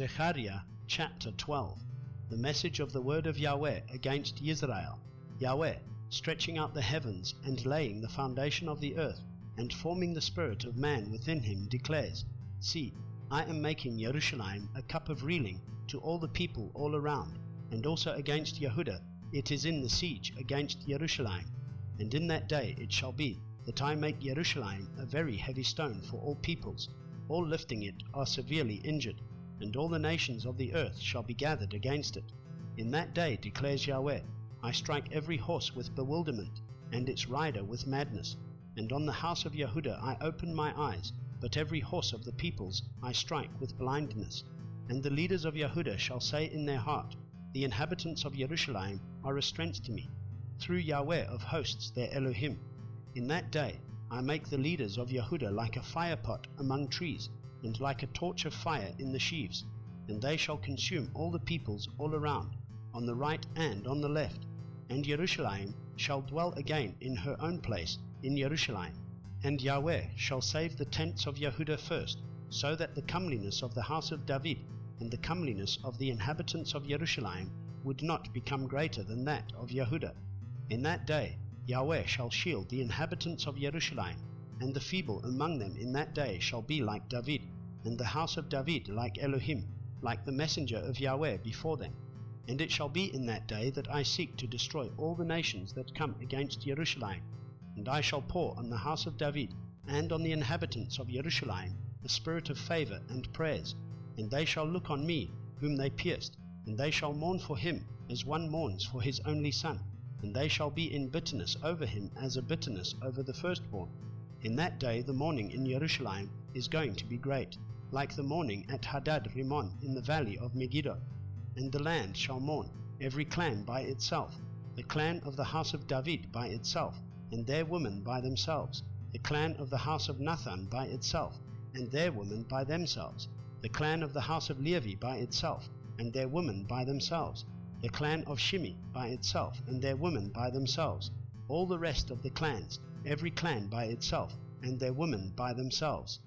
Zekaryah Chapter 12. The message of the word of Yahweh against Israel. Yahweh, stretching out the heavens and laying the foundation of the earth and forming the spirit of man within him, declares, See, I am making Jerusalem a cup of reeling to all the people all around, and also against Yehudah it is in the siege against Jerusalem. And in that day it shall be that I make Jerusalem a very heavy stone for all peoples. All lifting it are severely injured, and all the nations of the earth shall be gathered against it. In that day, declares Yahweh, I strike every horse with bewilderment, and its rider with madness. And on the house of Yehudah I open my eyes, but every horse of the peoples I strike with blindness. And the leaders of Yehudah shall say in their heart, The inhabitants of Jerusalem are a strength to me, through Yahweh of hosts their Elohim. In that day I make the leaders of Yehudah like a firepot among trees, and like a torch of fire in the sheaves, and they shall consume all the peoples all around, on the right and on the left. And Jerusalem shall dwell again in her own place in Jerusalem. And Yahweh shall save the tents of Yehudah first, so that the comeliness of the house of David and the comeliness of the inhabitants of Jerusalem would not become greater than that of Yehudah. In that day Yahweh shall shield the inhabitants of Jerusalem, and the feeble among them in that day shall be like David, and the house of David like Elohim, like the messenger of Yahweh before them. And it shall be in that day that I seek to destroy all the nations that come against Jerusalem, and I shall pour on the house of David and on the inhabitants of Jerusalem a spirit of favor and prayers, and they shall look on me whom they pierced, and they shall mourn for him as one mourns for his only son, and they shall be in bitterness over him as a bitterness over the firstborn. In that day the mourning in Jerusalem is going to be great, like the mourning at Hadad Rimmon in the valley of Megiddo. And the land shall mourn, every clan by itself, the clan of the house of David by itself, and their women by themselves, the clan of the house of Nathan by itself, and their women by themselves, the clan of the house of Levi by itself, and their women by themselves, the clan of Shimi by itself, and their women by themselves, all the rest of the clans, every clan by itself, and their women by themselves.